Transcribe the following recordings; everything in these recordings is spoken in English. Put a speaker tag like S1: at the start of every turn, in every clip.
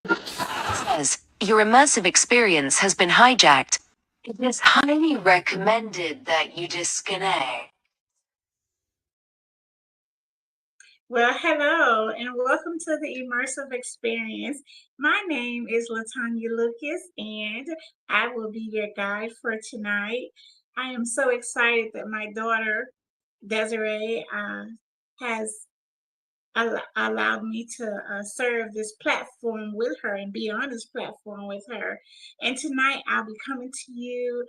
S1: Says, your immersive experience has been hijacked. It is highly recommended that you disconnect.
S2: Well, hello, and welcome to the Immersive Experience. My name is Latanya Lucas, and I will be your guide for tonight. I am so excited that my daughter, Desiree, has allowed me to serve this platform with her and be on this platform with her. And tonight I'll be coming to you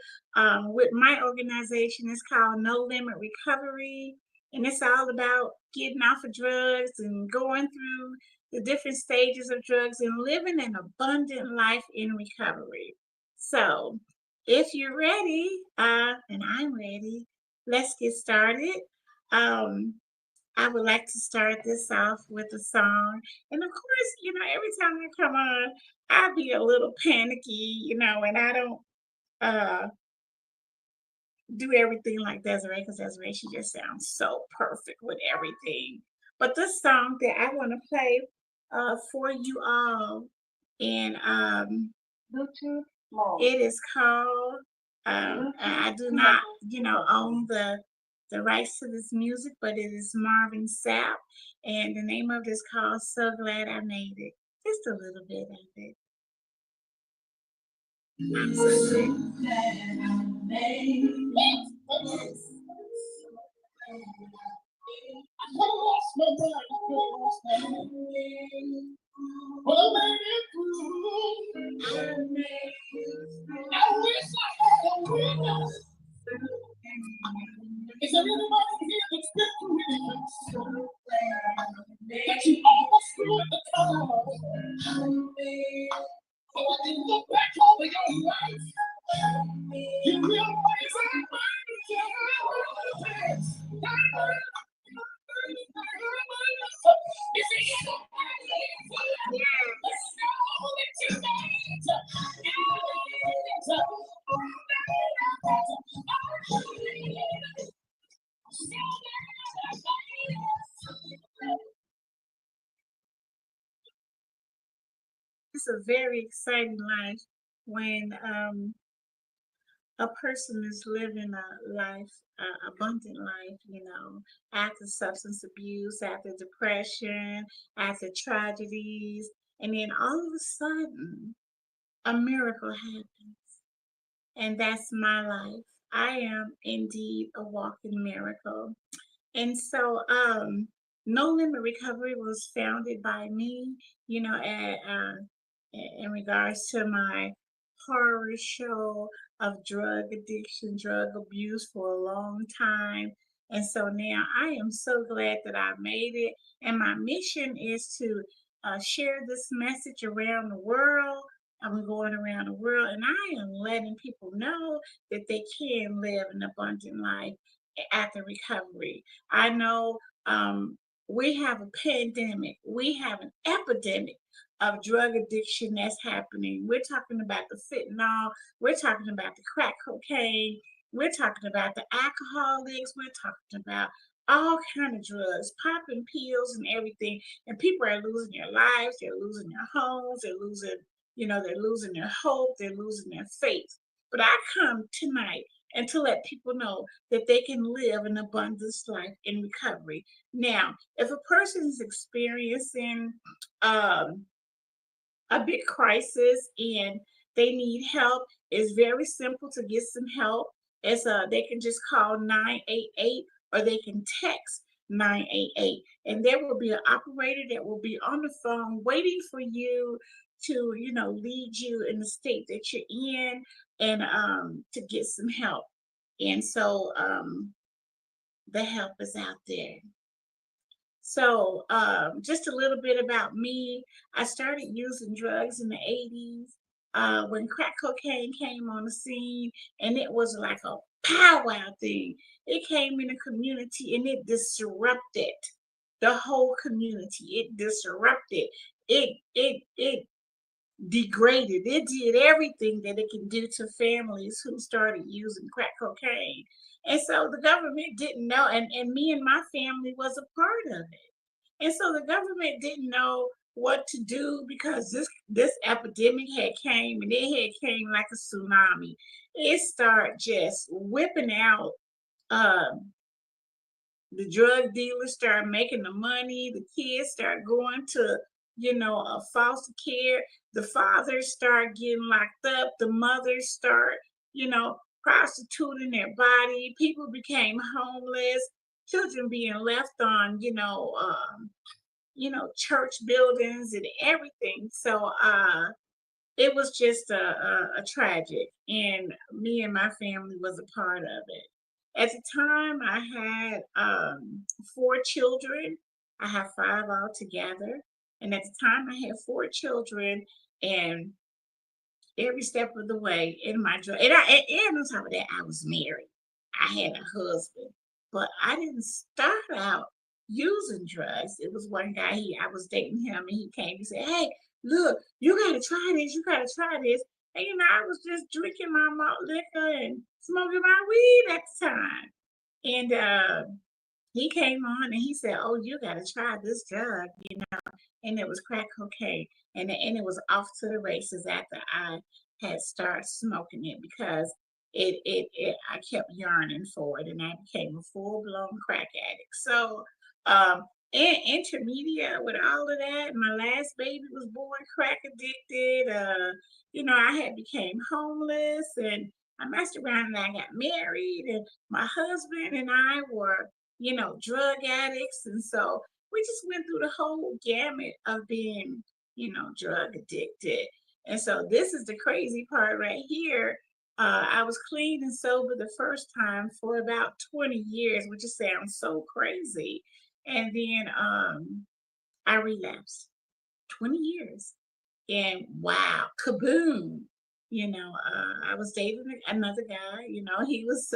S2: with my organization. It's called No Limit Recovery, and it's all about getting off of drugs and going through the different stages of drugs and living an abundant life in recovery. So, if you're ready, and I'm ready, let's get started. Um, I would like to start this off with a song. And of course, every time I come on, I be a little panicky, and I don't uh do everything like Desiree, because Desiree, she just sounds so perfect with everything. But this song that I want to play for you all, and Bluetooth mode. It is called I do not, own the rights to this music, but it is Marvin Sapp, and the name of this called So Glad I Made It. Just a little bit of it. I'm so glad I made it. Yes. I lost my mind, but I made it through. I wish I had a witness. Is there anybody here that's been through it? That you almost threw at the top? So I can look back over your life. You realize I'm it's a very exciting life when a person is living a life, abundant life, after substance abuse, after depression, after tragedies, and then all of a sudden, a miracle happens. And that's my life. I am indeed a walking miracle. And so, No Limit Recovery was founded by me, in regards to my horror show of drug addiction, drug abuse for a long time. And so now I am so glad that I made it. And my mission is to share this message around the world. I'm going around the world and I am letting people know that they can live an abundant life after recovery. I know we have a pandemic, we have an epidemic of drug addiction that's happening. We're talking about the fentanyl, we're talking about the crack cocaine, we're talking about the alcoholics, we're talking about all kind of drugs, popping pills and everything. And people are losing their lives, they're losing their homes, they're losing their hope, they're losing their faith. But I come tonight and to let people know that they can live an abundance life in recovery. Now, if a person is experiencing um, a big crisis and they need help, it's very simple to get some help. They can just call 988 or they can text 988, and there will be an operator that will be on the phone waiting for you to lead you in the state that you're in, and to get some help. And so the help is out there. So, just a little bit about me. I started using drugs in the 80s when crack cocaine came on the scene, and it was like a powwow thing. It came in the community and it disrupted the whole community. It disrupted. It degraded. It did everything that it can do to families who started using crack cocaine. And so the government didn't know, and me and my family was a part of it. And so the government didn't know what to do because this epidemic had came and it had came like a tsunami. It started just whipping out. Um, the drug dealers start making the money. The kids start going to, foster care. The fathers start getting locked up. The mothers start, prostituting their body. People became homeless. Children being left on, church buildings and everything. So, it was just a tragic, and me and my family was a part of it. At the time, I had four children. I have five altogether, and at the time, I had four children, and every step of the way in my drug. And on top of that, I was married. I had a husband, but I didn't start out using drugs. It was one guy. I was dating him, and he came and said, "Hey, look, you gotta try this. You gotta try this." And I was just drinking my malt liquor and smoking my weed at the time. And he came on and he said, "Oh, you gotta try this drug," and it was crack cocaine, and it was off to the races after I had started smoking it because it I kept yearning for it, and I became a full blown crack addict. So, intermediate with all of that, my last baby was born crack addicted. I had became homeless, and I messed around and I got married, and my husband and I were, drug addicts, and so we just went through the whole gamut of being, drug addicted. And so this is the crazy part right here. I was clean and sober the first time for about 20 years, which just sounds so crazy. And then I relapsed. 20 years. And wow, kaboom. I was dating another guy, he was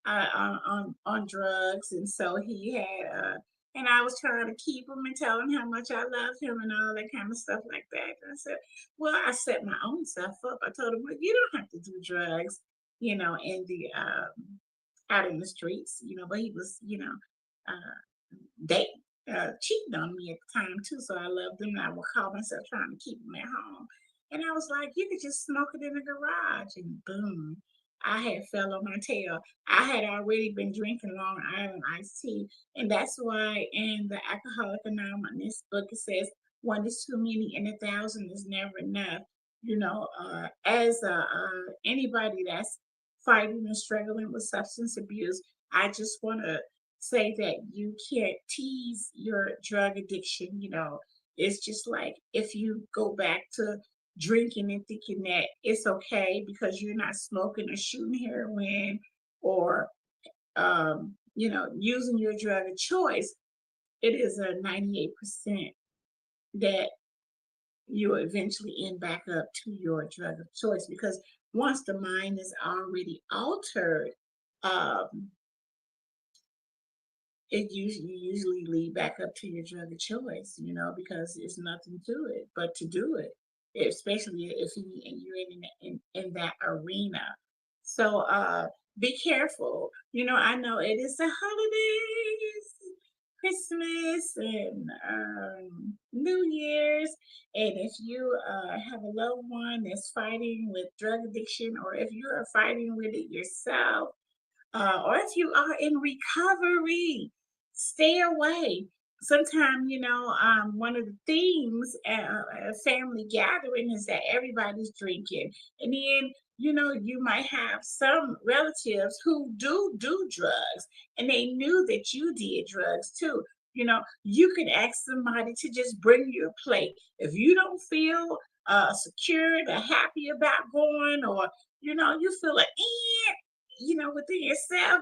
S2: on drugs. And so he had, and I was trying to keep him and tell him how much I loved him and all that kind of stuff like that. And I said, well, I set my own self up. I told him, well, you don't have to do drugs, in the, out in the streets, but he was, they cheating on me at the time too. So I loved them, and I would call myself trying to keep them at home. And I was like, you could just smoke it in the garage, and boom, I had fell on my tail. I had already been drinking Long Island iced tea, and that's why in the Alcoholic Anonymous book it says one is too many and 1,000 is never enough. As anybody that's fighting and struggling with substance abuse, I just want to say that you can't tease your drug addiction. It's just like if you go back to drinking and thinking that it's okay because you're not smoking or shooting heroin or using your drug of choice, it is a 98% that you will eventually end back up to your drug of choice because once the mind is already altered, um, it usually lead back up to your drug of choice, because there's nothing to it but to do it, especially if you're in that arena. So be careful. I know it is the holidays, Christmas and New Year's, and if you have a loved one that's fighting with drug addiction, or if you are fighting with it yourself, or if you are in recovery, stay away. Sometimes, one of the themes at a family gathering is that everybody's drinking. And then, you might have some relatives who do drugs and they knew that you did drugs too. You can ask somebody to just bring you a plate. If you don't feel secure or happy about going, or, you feel like, within yourself,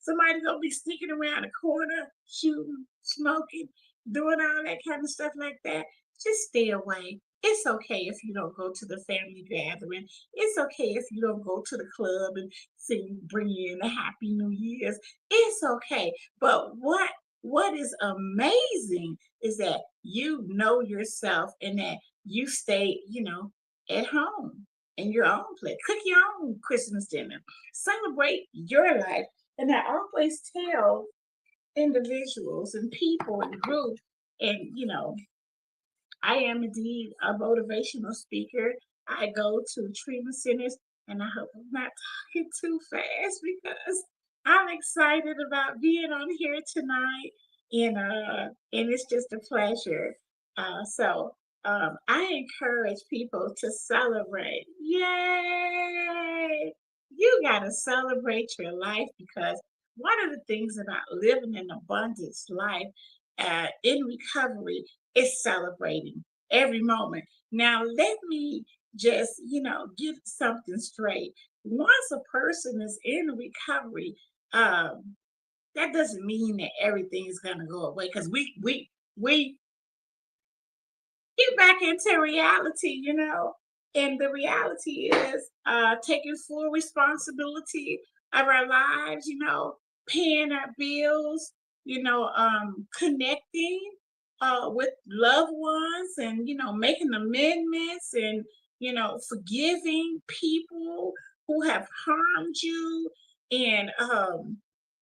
S2: somebody gonna be sneaking around the corner, shooting, smoking, doing all that kind of stuff like that. Just stay away. It's okay if you don't go to the family gathering. It's okay if you don't go to the club and sing, bring you in a happy New Year's. It's okay. But what is amazing is that you know yourself and that you stay, at home in your own place. Cook your own Christmas dinner. Celebrate your life. And I always tell individuals and people and groups and I am indeed a motivational speaker. I go to treatment centers, and I hope I'm not talking too fast because I'm excited about being on here tonight, and it's just a pleasure. I encourage people to celebrate. Yay! You gotta celebrate your life because one of the things about living an abundance life in recovery is celebrating every moment. Now, let me just, get something straight. Once a person is in recovery, um, that doesn't mean that everything is gonna go away because we get back into reality. And the reality is taking full responsibility of our lives, paying our bills, connecting with loved ones and, making amendments and, forgiving people who have harmed you and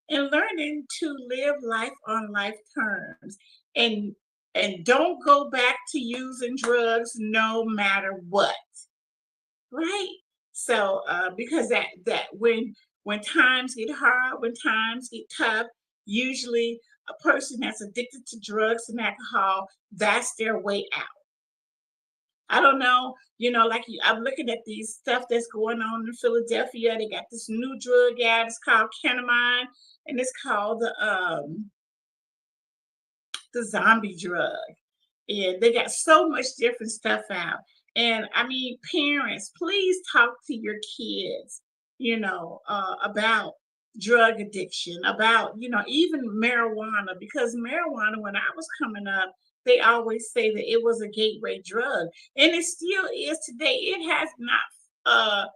S2: learning to live life on life terms. And don't go back to using drugs no matter what, right? So because that when times get hard, when times get tough, usually a person that's addicted to drugs and alcohol, that's their way out. I don't know, I'm looking at these stuff that's going on in Philadelphia. They got this new drug out. It's called ketamine, and it's called the zombie drug. And they got so much different stuff out. And I mean, parents, please talk to your kids, about drug addiction, about, even marijuana, because marijuana, when I was coming up, they always say that it was a gateway drug. And it still is today. It has not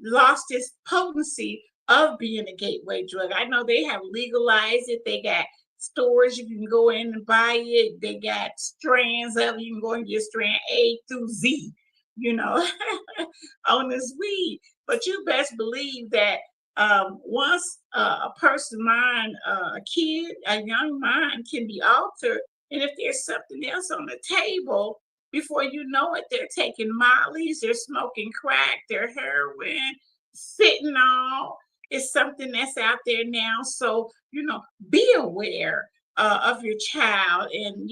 S2: lost its potency of being a gateway drug. I know they have legalized it. They got stores you can go in and buy it. They got strands of it. You can go and get strand A through Z, you know, on this weed. But you best believe that once a person mind, a kid, a young mind can be altered. And if there's something else on the table, before you know it, they're taking mollies, they're smoking crack, they're heroin, fentanyl is something that's out there now. So, be aware of your child and,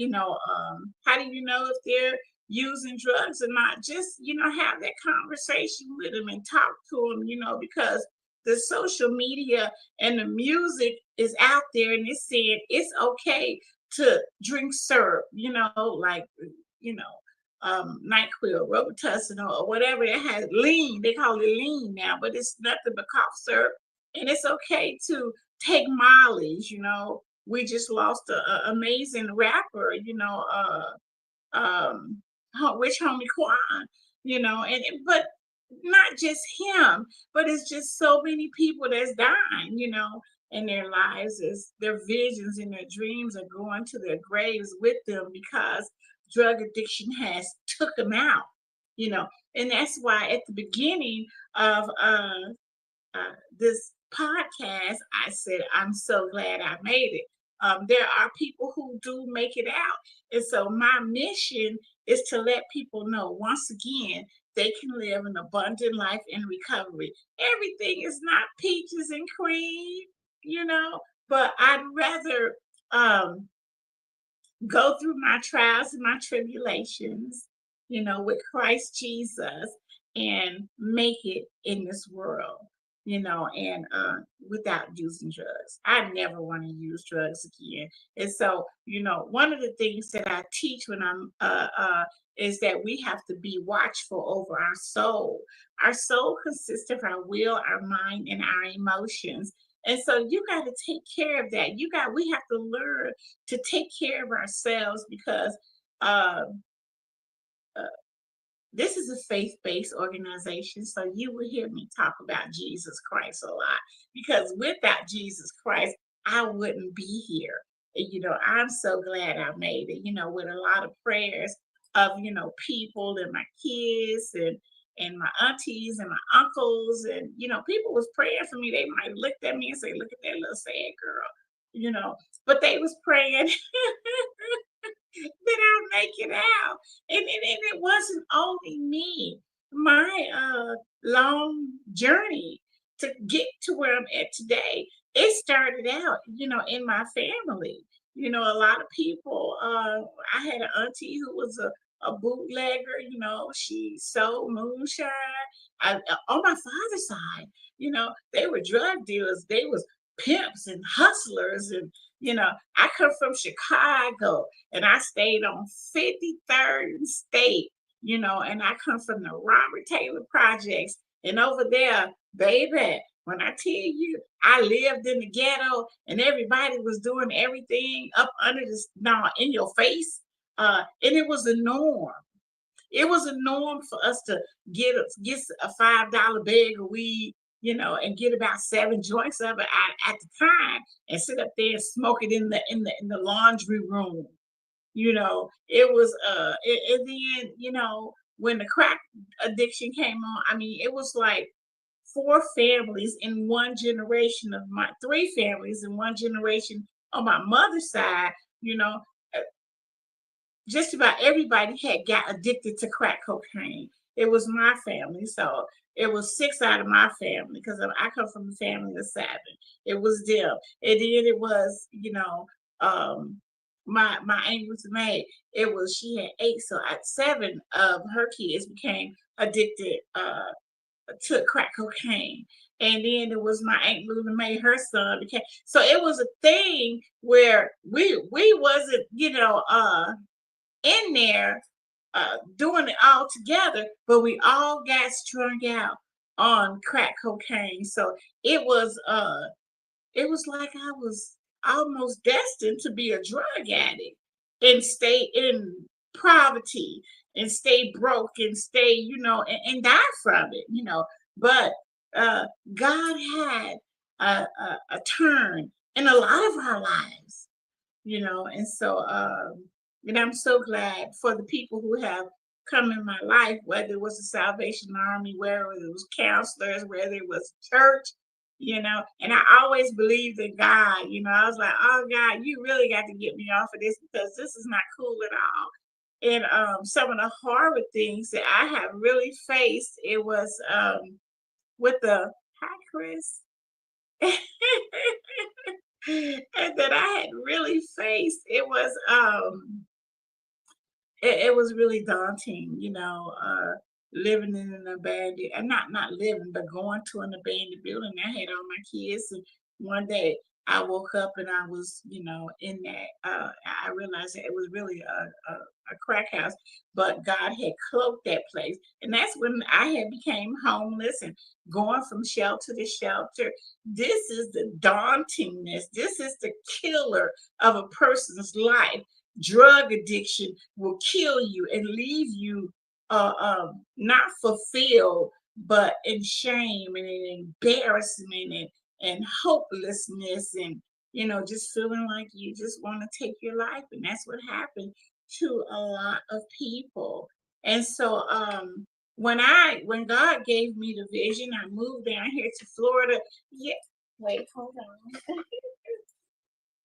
S2: how do you know if they're using drugs or not? Just, have that conversation with them and talk to them, because the social media and the music is out there and it's saying it's okay to drink syrup, like, you know, NyQuil, Robitussin, or whatever it has, lean. They call it lean now, but it's nothing but cough syrup. And it's okay to take Molly's. We just lost an amazing rapper. Um, Rich Homie Quan. But not just him, but it's just so many people that's dying. In their lives, is their visions and their dreams are going to their graves with them because drug addiction has took them out. You know, and that's why at the beginning of this podcast, I said, I'm so glad I made it. There are people who do make it out. And so my mission is to let people know once again, they can live an abundant life in recovery. Everything is not peaches and cream, you know, but I'd rather um, go through my trials and my tribulations, with Christ Jesus and make it in this world, and without using drugs. I never want to use drugs again. And so, one of the things that I teach when I'm is that we have to be watchful over our soul. Our soul consists of our will, our mind, and our emotions. And so you got to take care of that. We have to learn to take care of ourselves because uh, uh, this is a faith-based organization. So you will hear me talk about Jesus Christ a lot because without Jesus Christ, I wouldn't be here. And, I'm so glad I made it, with a lot of prayers of, people and my kids and my aunties and my uncles. And, people was praying for me. They might have looked at me and say, look at that little sad girl, but they was praying that I make it out. And it wasn't only me. My long journey to get to where I'm at today, it started out, in my family. A lot of people, I had an auntie who was a bootlegger, she sold moonshine. On my father's side, they were drug dealers. They was pimps and hustlers. And, I come from Chicago and I stayed on 53rd and State, and I come from the Robert Taylor Projects. And over there, baby, when I tell you, I lived in the ghetto and everybody was doing everything up under this, no, in your face. And it was a norm. It was a norm for us to get a $5 bag of weed, and get about 7 joints of it at the time, and sit up there and smoke it in the laundry room. It was and then when the crack addiction came on, I mean, it was like four families in one generation of my three families in one generation on my mother's side. you know uh, just about everybody had got addicted to crack cocaine. It was my family, so it was six out of my family because I come from a family of seven. It was them, and then it was um, my aunt was maid. It was she had eight, so seven of her kids became addicted to crack cocaine. And then it was my aunt Luna Mae, her son became. So it was a thing where we wasn't in there doing it all together, but we all got strung out on crack cocaine. So it was uh it was like I was almost destined to be a drug addict and stay in poverty and stay broke and stay, and die from it. But uh God had a turn in a lot of our lives. And so and I'm so glad for the people who have come in my life, whether it was the Salvation Army, whether it was counselors, whether it was church. And I always believed in God. I was like, oh God, you really got to get me off of this because this is not cool at all. And some of the horrible things that I have really faced, it was with the hi Chris. And that I had really faced, it was really daunting, living in an abandoned, and not living, but going to an abandoned building. I had all my kids, and one day I woke up and I was, in that. I realized that it was really a crack house, but God had cloaked that place, and that's when I had became homeless and going from shelter to shelter. This is the dauntingness. This is the killer of a person's life. Drug addiction will kill you and leave you not fulfilled, but in shame and in embarrassment and hopelessness and just feeling like you just want to take your life. And that's what happened to a lot of people. And so when God gave me the vision, I moved down here to Florida. Yeah, wait, hold on.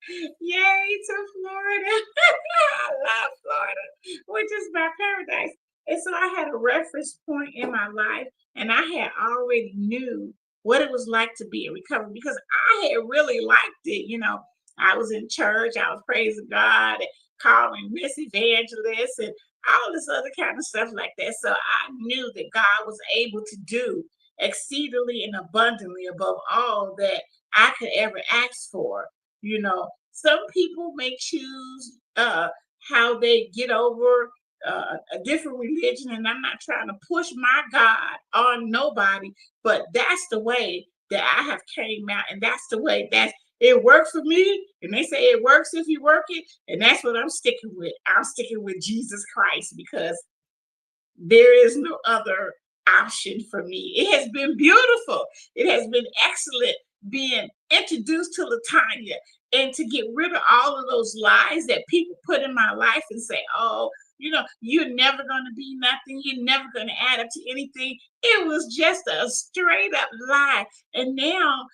S2: Yay to Florida. I love Florida, which is my paradise. And so I had a reference point in my life, and I had already knew what it was like to be in recovery because I had really liked it. I was in church, I was praising God, and calling Miss Evangelist, and all this other kind of stuff like that. So I knew that God was able to do exceedingly and abundantly above all that I could ever ask for. Some people may choose how they get over a different religion, and I'm not trying to push my God on nobody, but that's the way that I have came out, and that's the way that it works for me. And they say it works if you work it, and that's what I'm sticking with. I'm sticking with Jesus Christ because there is no other option for me. It has been beautiful. It has been excellent being introduced to Latanya and to get rid of all of those lies that people put in my life and say, oh, you're never going to be nothing. You're never going to add up to anything. It was just a straight up lie. And now,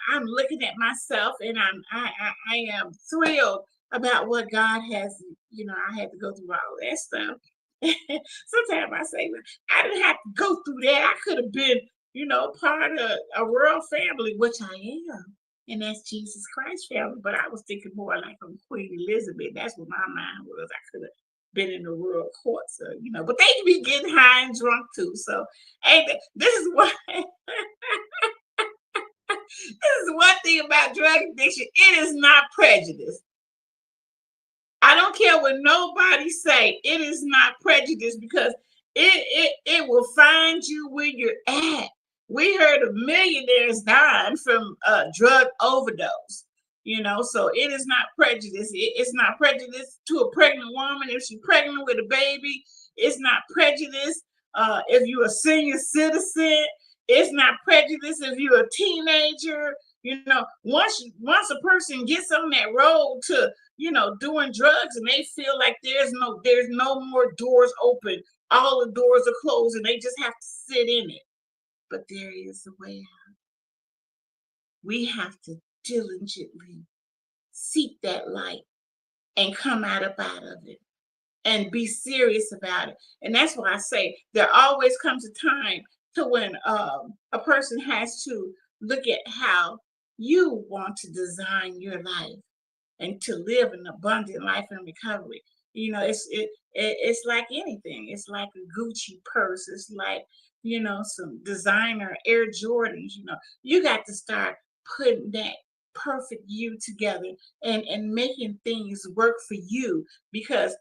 S2: I'm looking at myself and I am thrilled about what God has, I had to go through all that stuff. Sometimes I say, "Well, I didn't have to go through that. I could have been, part of a royal family, which I am. And that's Jesus Christ family. But I was thinking more like on Queen Elizabeth. That's what my mind was. I could have been in the royal courts, but they be getting high and drunk too. So, hey, this is what this is one thing about drug addiction. It is not prejudice. I don't care what nobody say. It is not prejudice because it will find you where you're at. We heard of millionaires dying from drug overdose. So it is not prejudice. It's not prejudice to a pregnant woman if she's pregnant with a baby. It's not prejudice if you're a senior citizen. It's not prejudice if you're a teenager. Once a person gets on that road to doing drugs and they feel like there's no more doors open. All the doors are closed and they just have to sit in it. But there is a way out. We have to diligently seek that light and come out of it and be serious about it. And that's why I say there always comes a time to when a person has to look at how you want to design your life and to live an abundant life in recovery. It's like anything. It's like a Gucci purse. It's like some designer Air Jordans. You got to start putting that perfect you together and making things work for you because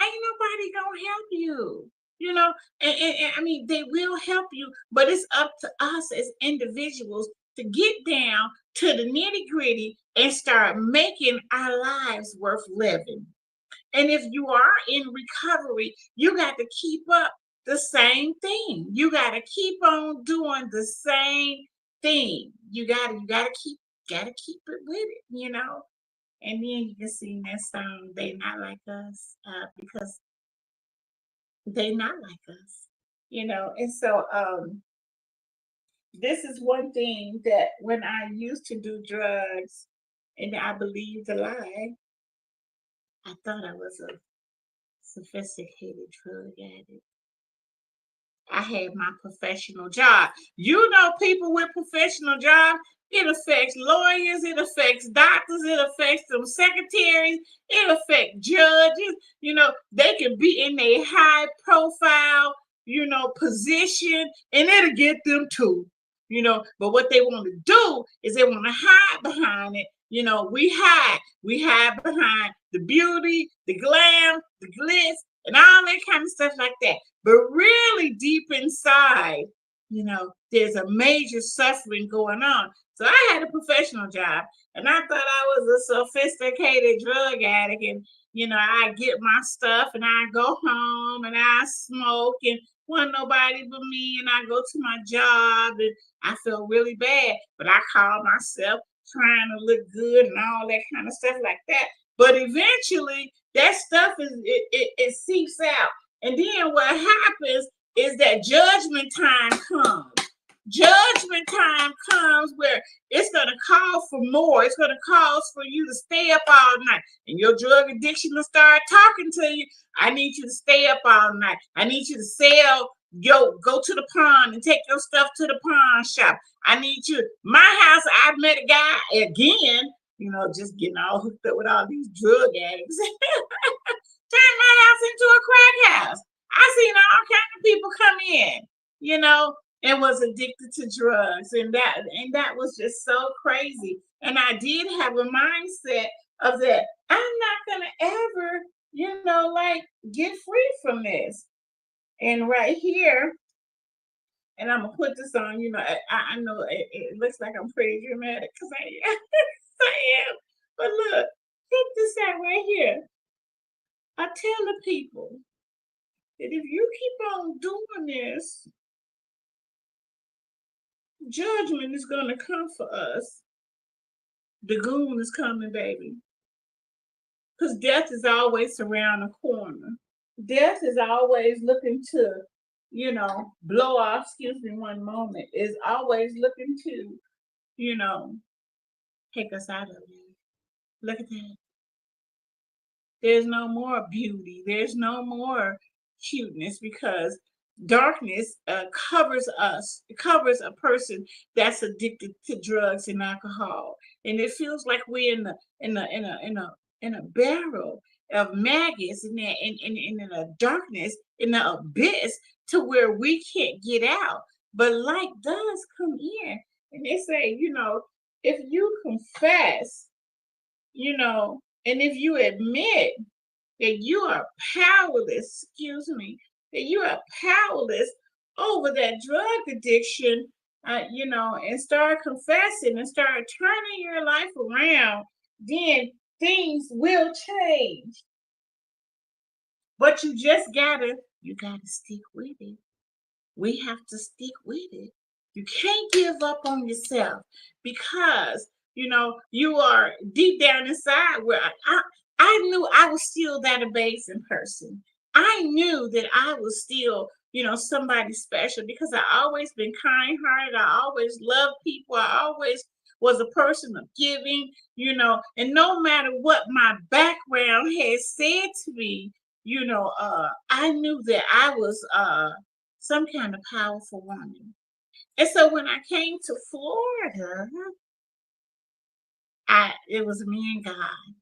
S2: ain't nobody gonna help you. You know, and I mean they will help you, but it's up to us as individuals to get down to the nitty gritty and start making our lives worth living. And if you are in recovery, you got to keep up the same thing. You got to keep on doing the same thing. You gotta keep it with it. And then you can sing that song, They Not Like Us, because they not like us. And so this is one thing that when I used to do drugs and I believed a lie, I thought I was a sophisticated drug addict. I had my professional job. People with professional jobs, it affects lawyers, it affects doctors, it affects them secretaries, it affects judges. They can be in a high profile, position, and it'll get them too. But what they want to do is they want to hide behind it. We hide behind the beauty, the glam, the glitz, and all that kind of stuff like that. But really deep inside, there's a major suffering going on. So I had a professional job and I thought I was a sophisticated drug addict. And, I get my stuff and I go home and I smoke and want nobody but me. And I go to my job and I feel really bad. But I call myself trying to look good and all that kind of stuff like that. But eventually that stuff it seeps out. And then what happens is that judgment time comes. Judgment time comes where it's going to call for more. It's going to call for you to stay up all night. And your drug addiction will start talking to you. I need you to stay up all night. I need you to sell, go to the pawn and take your stuff to the pawn shop. I need you. My house, I met a guy again, just getting all hooked up with all these drug addicts. Turned my house into a crack house. I seen all kind of people come in, and was addicted to drugs, and that was just so crazy. And I did have a mindset of that. I'm not gonna ever, like get free from this. And right here, and I'm gonna put this on. I know it looks like I'm pretty dramatic because I am. I am. But look, check this out right here. I tell the people that if you keep on doing this, judgment is going to come for us. The goon is coming, baby. Because death is always around the corner. Death is always looking to, blow off, excuse me one moment, is always looking to, you know, take us out of it. Look at that. There's no more beauty. There's no more cuteness because darkness covers us. It covers a person that's addicted to drugs and alcohol, and it feels like we're in a barrel of maggots in a darkness in the abyss to where we can't get out. But light does come in, and they say, if you confess, and if you admit that you are powerless, excuse me, that you are powerless over that drug addiction, and start confessing and start turning your life around, then things will change. But you gotta stick with it. We have to stick with it. You can't give up on yourself because you are deep down inside where I knew I was still that amazing person. I knew that I was still somebody special because I always been kind hearted. I always loved people. I always was a person of giving, and no matter what my background had said to me, I knew that I was some kind of powerful woman. And so when I came to Florida, it was me and God.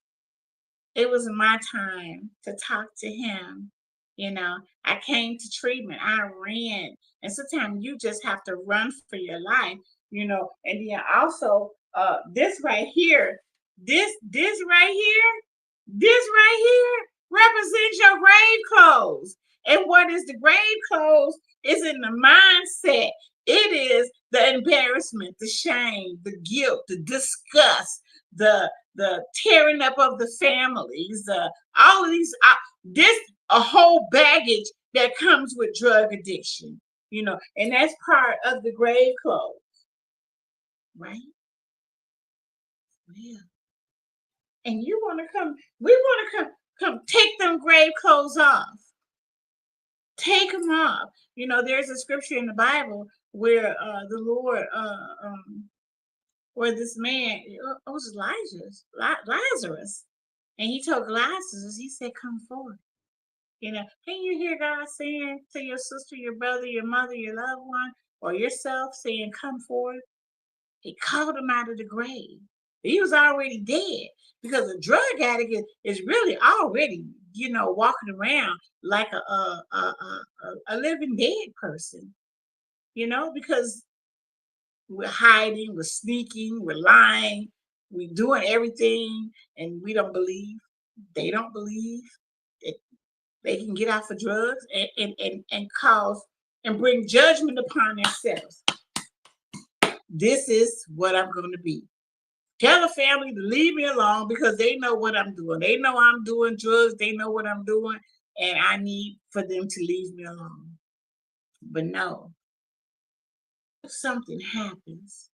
S2: It was my time to talk to him. I came to treatment. I ran. And sometimes you just have to run for your life, and then also this right here, this right here, this right here represents your grave clothes. And what is the grave clothes is in the mindset. It is the embarrassment, the shame, the guilt, the disgust, the tearing up of the families, all of these, this a whole baggage that comes with drug addiction, and that's part of the grave clothes, right? Yeah. And you want to come, we want to come take them grave clothes off. Take them off. There's a scripture in the Bible where the Lord, where this man, it was Lazarus, and he told Lazarus, he said, "Come forth." Can you hear God saying to your sister, your brother, your mother, your loved one, or yourself saying, "Come forth"? He called him out of the grave. He was already dead because a drug addict is really already, walking around like a living dead person, because we're hiding, we're sneaking, we're lying, we're doing everything, and we don't believe. They don't believe that they can get off of drugs and cause and bring judgment upon themselves. This is what I'm going to be. Tell the family to leave me alone because they know what I'm doing. They know I'm doing drugs. They know what I'm doing. And I need for them to leave me alone. But no, something happens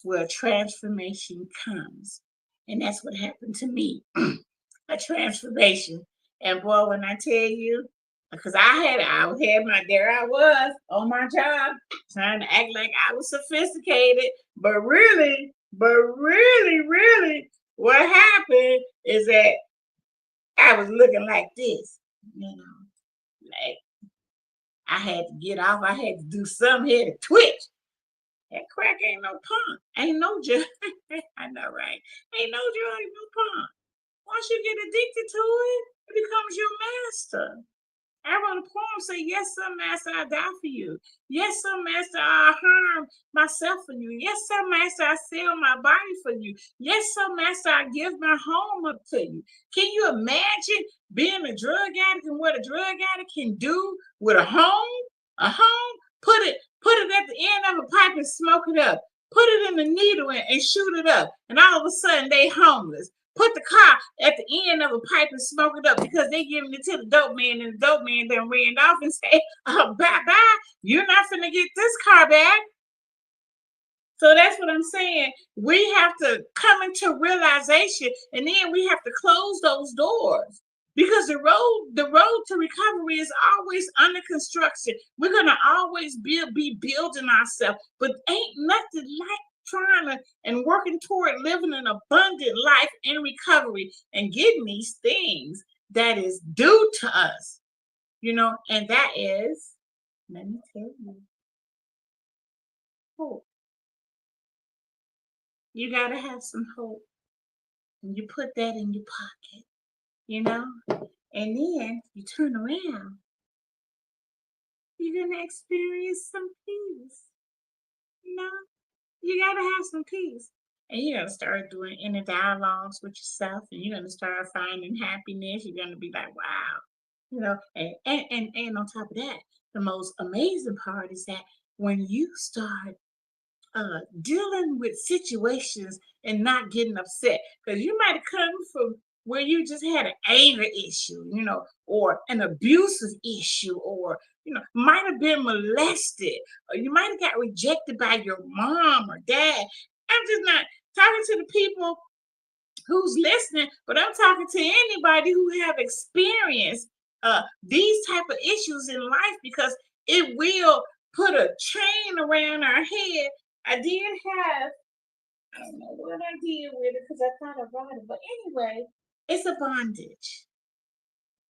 S2: where transformation comes. And that's what happened to me. A transformation. And boy, when I tell you, because there I was on my job trying to act like I was sophisticated, but really, what happened is that I was looking like this, like I had to get off, I had to do something, had to twitch. That crack ain't no punk, ain't no drug. I know, right? Ain't no drug, ain't no punk. Once you get addicted to it, it becomes your master. I wrote a poem say, "Yes, some master, I die for you. Yes, some master, I harm myself for you. Yes, some master, I sell my body for you. Yes, some master, I give my home up to you." Can you imagine being a drug addict and what a drug addict can do with a home? A home? Put it at the end of a pipe and smoke it up. Put it in the needle and shoot it up. And all of a sudden they homeless. Put the car at the end of a pipe and smoke it up because they giving it to the dope man and the dope man then ran off and say, bye. You're not finna get this car back. So that's what I'm saying. We have to come into realization and then we have to close those doors. Because the road to recovery is always under construction. We're gonna always be building ourselves, but ain't nothing like trying to and working toward living an abundant life in recovery and getting these things that is due to us, and that is, let me tell you, hope. You got to have some hope, and you put that in your pocket, you know, and then you turn around, you're going to experience some peace, you know. You gotta have some peace. And you gotta start doing inner dialogues with yourself, and you're gonna start finding happiness. You're gonna be like, wow. And on top of that, the most amazing part is that when you start dealing with situations and not getting upset, because you might have come from where you just had an anger issue, or an abusive issue, or might have been molested, or you might have got rejected by your mom or dad. I'm just not talking to the people who's listening, but I'm talking to anybody who have experienced these type of issues in life, because it will put a chain around our head. I did have, I don't know what I did with it because I thought about it, but anyway, it's a bondage,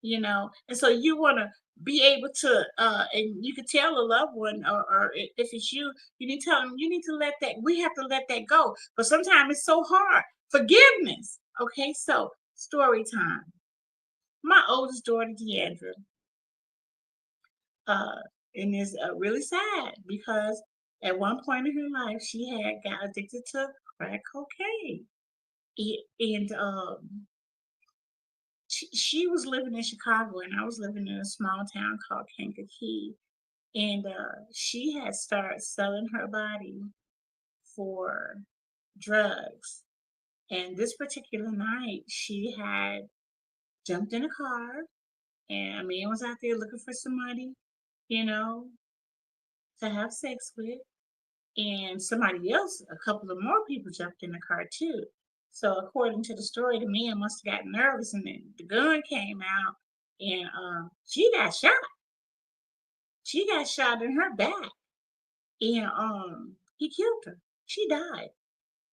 S2: and so you want to be able to, and you can tell a loved one, or if it's you, you need to tell them, you need to let that, we have to let that go. But sometimes it's so hard. Forgiveness. Okay, so story time. My oldest daughter, Deandra, uh, and is really sad because at one point in her life, she had got addicted to crack cocaine. And she was living in Chicago, and I was living in a small town called Kankakee. And she had started selling her body for drugs. And this particular night, she had jumped in a car, and a man was out there looking for somebody, you know, to have sex with. And somebody else, a couple of more people jumped in the car too. So according to the story, the man must have gotten nervous, and then the gun came out, and she got shot. She got shot in her back, and he killed her. She died.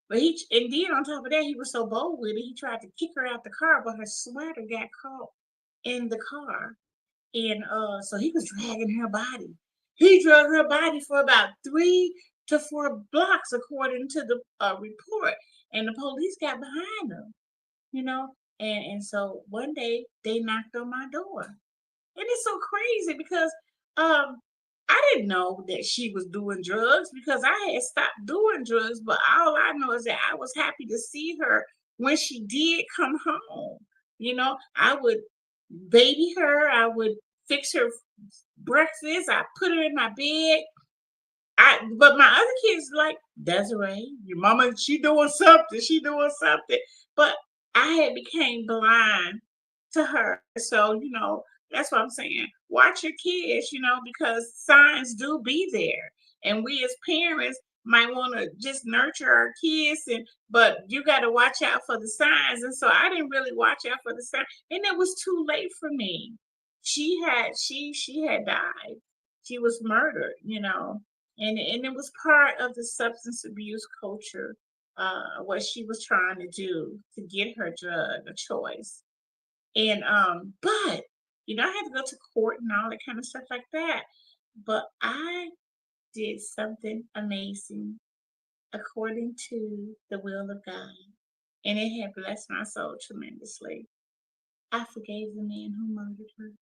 S2: But and then on top of that, he was so bold with it, he tried to kick her out the car, but her sweater got caught in the car. And so he was dragging her body. He drug her body for about 3 to 4 blocks, according to the report. And the police got behind him, you know. And so one day they knocked on my door. And it's so crazy because um I didn't know that she was doing drugs because I had stopped doing drugs, but all I know is that I was happy to see her when she did come home. I would baby her, I would fix her breakfast, I put her in my bed. But my other kids like, Desiree, your mama, she doing something, she doing something. But I had became blind to her. So, that's what I'm saying. Watch your kids, because signs do be there. And we as parents might want to just nurture our kids, but you got to watch out for the signs. And so I didn't really watch out for the signs. And it was too late for me. She had died. She was murdered, and it was part of the substance abuse culture, what she was trying to do to get her drug of choice. And but I had to go to court and all that kind of stuff like that. But I did something amazing according to the will of God. And it had blessed my soul tremendously. I forgave the man who murdered her.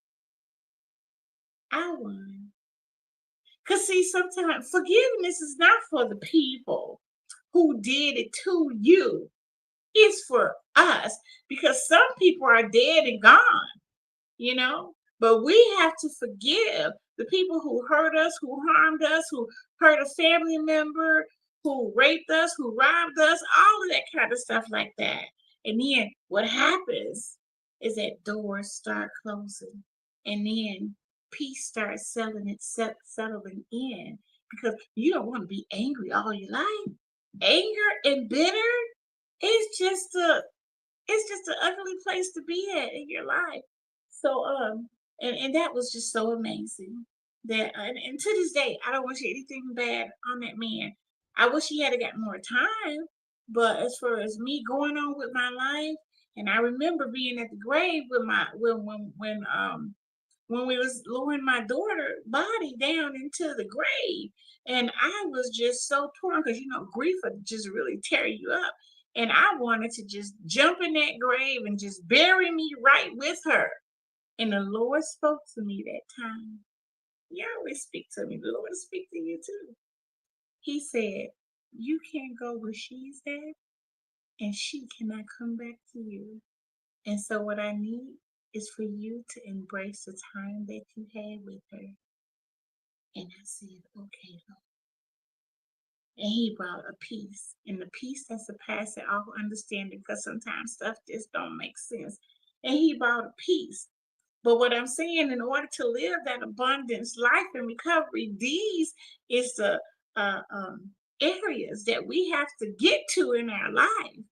S2: I won. Because, see, sometimes forgiveness is not for the people who did it to you, it's for us, because some people are dead and gone, you know? But we have to forgive the people who hurt us, who harmed us, who hurt a family member, who raped us, who robbed us, all of that kind of stuff like that. And then what happens is that doors start closing, and then peace starts settling in, because you don't want to be angry all your life. Anger and bitter is just an ugly place to be at in your life. So and that was just so amazing that and to this day I don't wish anything bad on that man. I wish he had got more time. But as far as me going on with my life, and I remember being at the grave with my when we was lowering my daughter body down into the grave, and I was just so torn because grief would just really tear you up, and I wanted to just jump in that grave and just bury me right with her. And the Lord spoke to me that time. He always speak to me. The Lord will speak to you too. He said, "You can't go where she's at, and she cannot come back to you. And so what I need is for you to embrace the time that you had with her." And I said, "Okay, Lord." And he brought a peace, and the peace that surpasses all understanding, because sometimes stuff just don't make sense. And he brought a peace. But what I'm saying, in order to live that abundance life and recovery, these is the areas that we have to get to in our life.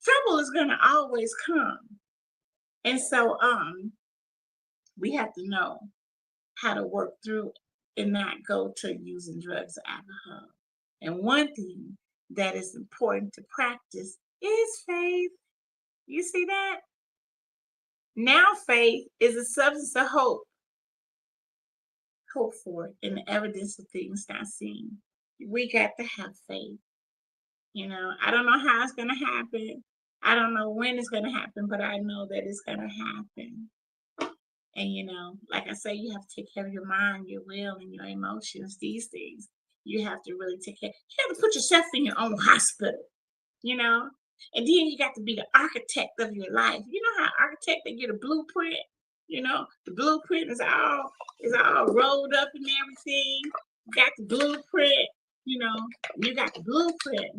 S2: Trouble is going to always come. And so we have to know how to work through and not go to using drugs or alcohol. And one thing that is important to practice is faith. You see that? Now faith is a substance of hope for, and the evidence of things not seen. We got to have faith. I don't know how it's gonna happen. I don't know when it's gonna happen, but I know that it's gonna happen. And like I say, you have to take care of your mind, your will, and your emotions. These things you have to really take care. You have to put yourself in your own hospital, you know. And then you got to be the architect of your life. You know how architect they get a blueprint. The blueprint is all rolled up and everything. You got the blueprint. You know, you got the blueprint.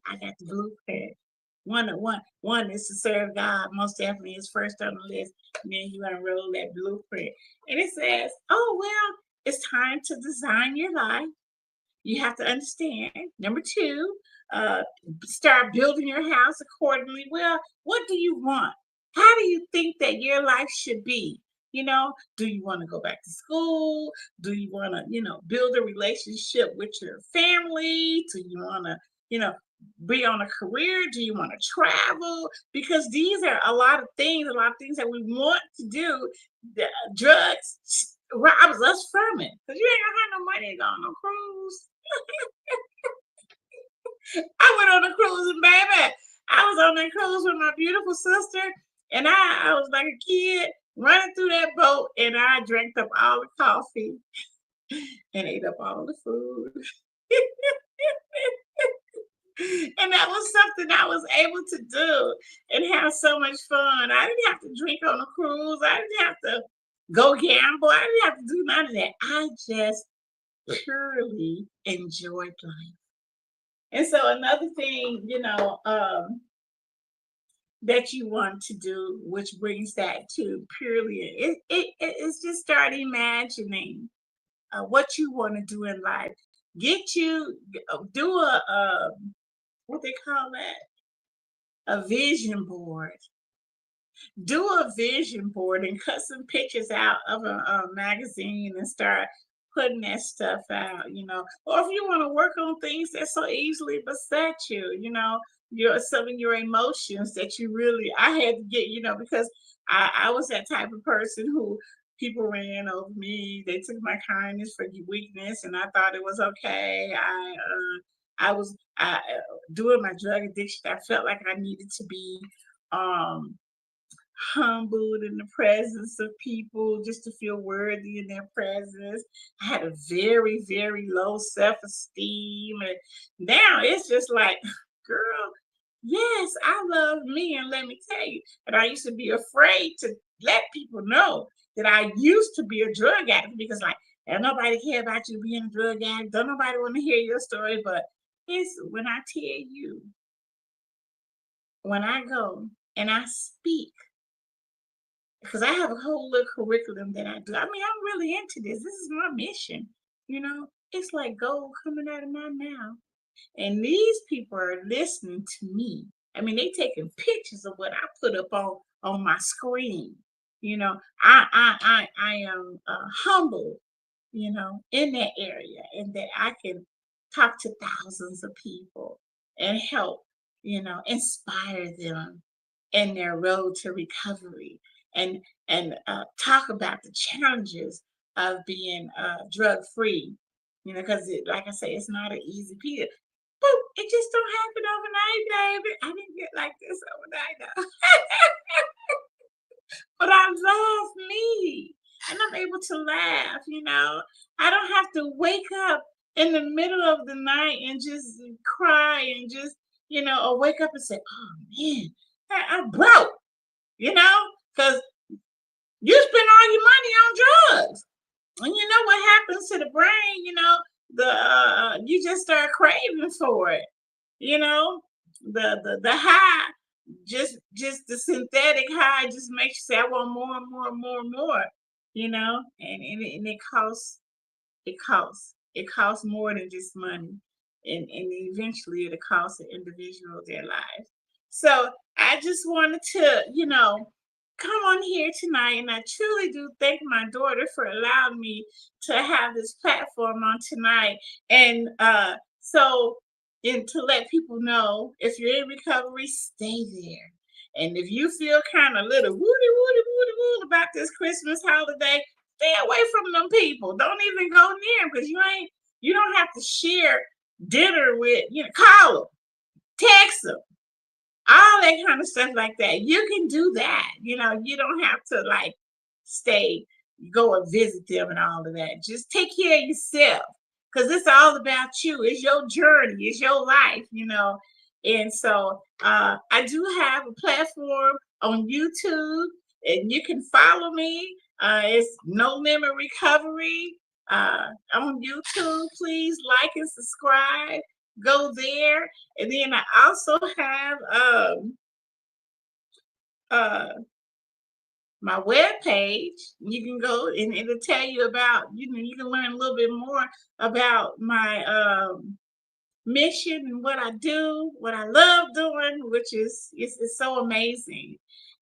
S2: I got the blueprint. One is to serve God. Most definitely is first on the list. And then you unroll that blueprint, and it says, "Oh well, it's time to design your life." You have to understand. Number two, uh, start building your house accordingly. Well, what do you want? How do you think that your life should be? Do you want to go back to school? Do you want to, build a relationship with your family? Do you want to, you know, be on a career? Do you want to travel? Because these are a lot of things that we want to do. The drugs robs us from it. Because you ain't gonna have no money to go on no cruise. I went on a cruise, and baby, I was on that cruise with my beautiful sister, and I was like a kid running through that boat, and I drank up all the coffee and ate up all the food. And that was something I was able to do and have so much fun. I didn't have to drink on a cruise. I didn't have to go gamble. I didn't have to do none of that. I just purely enjoyed life. And so another thing, that you want to do, which brings that to purely, it's just start imagining what you want to do in life. Do what they call that, a vision board. Do a vision board and cut some pictures out of a magazine and start putting that stuff out, or if you want to work on things that so easily beset you, some of your emotions that you really, I had to get, because I was that type of person who people ran over me. They took my kindness for weakness, and I thought it was okay. I was doing my drug addiction. I felt like I needed to be um humbled in the presence of people just to feel worthy in their presence. I had a very, very low self esteem. And now it's just like, girl, yes, I love me. And let me tell you, and I used to be afraid to let people know that I used to be a drug addict because, like, don't nobody care about you being a drug addict. Don't nobody want to hear your story. But it's when I tell you, when I go and I speak, because I have a whole little curriculum that I do. I mean, I'm really into this. This is my mission. It's like gold coming out of my mouth. And these people are listening to me. I mean, they taking pictures of what I put up on my screen. I am humble, in that area, and that I can talk to thousands of people and help, inspire them in their road to recovery, and talk about the challenges of being drug free. Because like I say, it's not an easy pill. But it just don't happen overnight, baby. I didn't get like this overnight, though. But I love me. And I'm able to laugh. I don't have to wake up in the middle of the night and just cry and just, or wake up and say, oh man, I broke, you know? Because you spend all your money on drugs. And you know what happens to the brain, the you just start craving for it, you know? The high, just the synthetic high just makes you say, I want more and more and more and more, and it costs more than just money, and eventually it'll cost an individual their life. So I just wanted to, come on here tonight, and I truly do thank my daughter for allowing me to have this platform on tonight. And so and to let people know, if you're in recovery, stay there. And if you feel kind of little woody woody woody woody about this Christmas holiday, stay away from them people. Don't even go near them, because you don't have to share dinner with, call them, text them, all that kind of stuff like that. You can do that. You don't have to like stay, go and visit them and all of that. Just take care of yourself, because it's all about you. It's your journey. It's your life. And so I do have a platform on YouTube, and you can follow me. It's No Limit Recovery on YouTube. Please like and subscribe. Go there. And then I also have uh my web page. You can go and it'll tell you about, you can learn a little bit more about my mission and what I do, what I love doing, which is so amazing.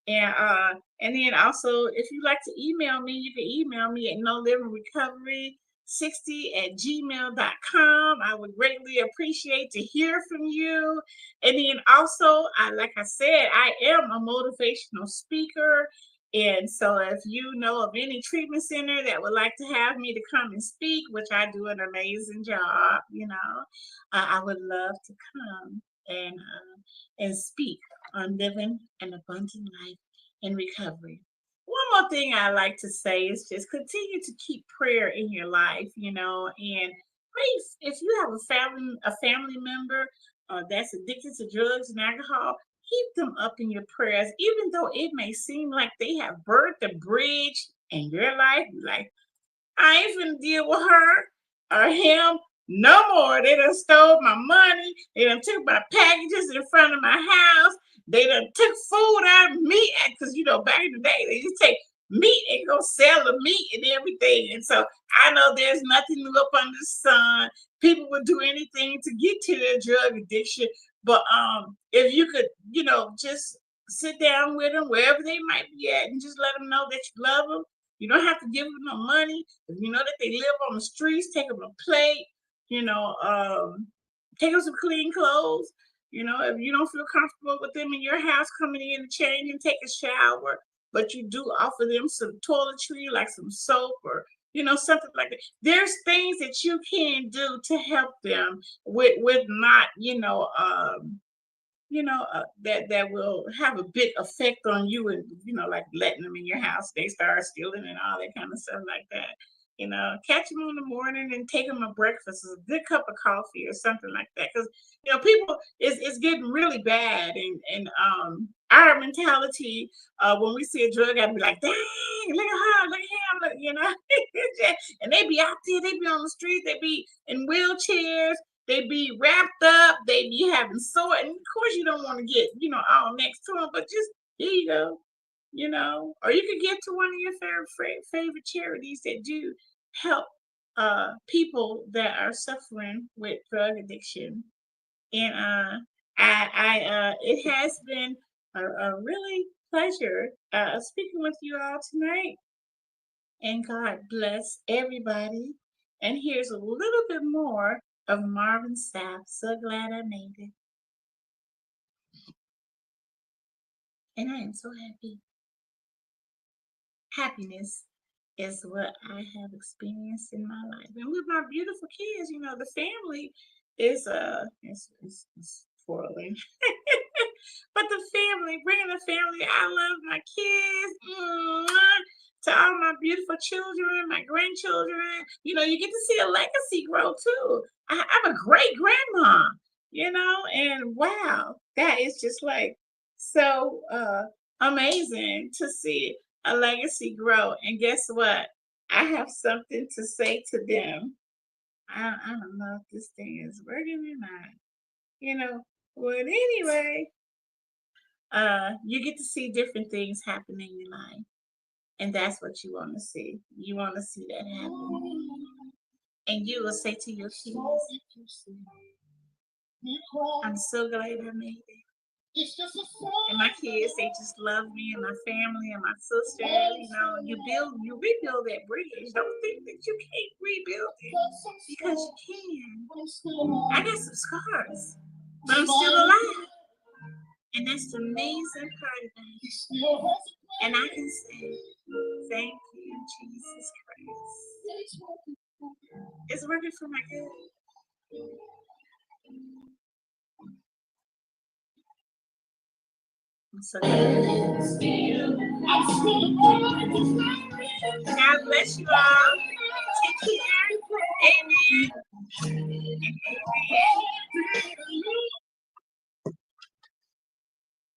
S2: And then also, if you like to email me, you can email me at no living recovery 60@gmail.com. I would greatly appreciate to hear from you. And then also, like I said, I am a motivational speaker. And so if you know of any treatment center that would like to have me to come and speak, which I do an amazing job, I would love to come and speak on living an abundant life in recovery. One more thing I like to say is just continue to keep prayer in your life, and please, if you have a family member that's addicted to drugs and alcohol, keep them up in your prayers, even though it may seem like they have burnt the bridge in your life. Like, I ain't finna deal with her or him no more. They done stole my money. They done took my packages in front of my house. They done took food out of meat, because back in the day they used to take meat and go sell the meat and everything. And so I know there's nothing new up under the sun. People would do anything to get to their drug addiction. But if you could, just sit down with them wherever they might be at and just let them know that you love them. You don't have to give them no money. If you know that they live on the streets, take them a plate. You know, take them some clean clothes. If you don't feel comfortable with them in your house coming in to change and take a shower, but you do offer them some toiletry, like some soap or something like that. There's things that you can do to help them with not that will have a big effect on you, and like letting them in your house, they start stealing and all that kind of stuff like that. Catch them in the morning and take them a breakfast, a good cup of coffee or something like that, because people, it's getting really bad, and our mentality, when we see a drug addict, be like, dang, look at her, look at him, and they be out there, they be on the street, they be in wheelchairs, they be wrapped up, they be having sore, and of course you don't want to get, all next to them, but just here you go, or you could get to one of your favorite charities that do help people that are suffering with drug addiction. And it has been a really pleasure speaking with you all tonight. And God bless everybody. And here's a little bit more of Marvin Sapp. So glad I made it. And I am so happy. Happiness is what I have experienced in my life. And with my beautiful kids, the family is foiling. But the family, bringing the family, I love my kids. Mwah. To all my beautiful children, my grandchildren. You get to see a legacy grow too. I'm a great grandma, and wow, that is just like so amazing to see a legacy grow. And guess what? I have something to say to them. I don't know if this thing is working or not. But anyway, you get to see different things happening in life, and that's what you want to see. You want to see that happen, and you will say to your kids, "I'm so glad I made it." And my kids, they just love me and my family and my sister. You rebuild that bridge. Don't think that you can't rebuild it because you can. I got some scars, but I'm still alive. And that's the amazing part of it. And I can say, thank you, Jesus Christ. It's working for my good. So God bless you all. Take care. Amen.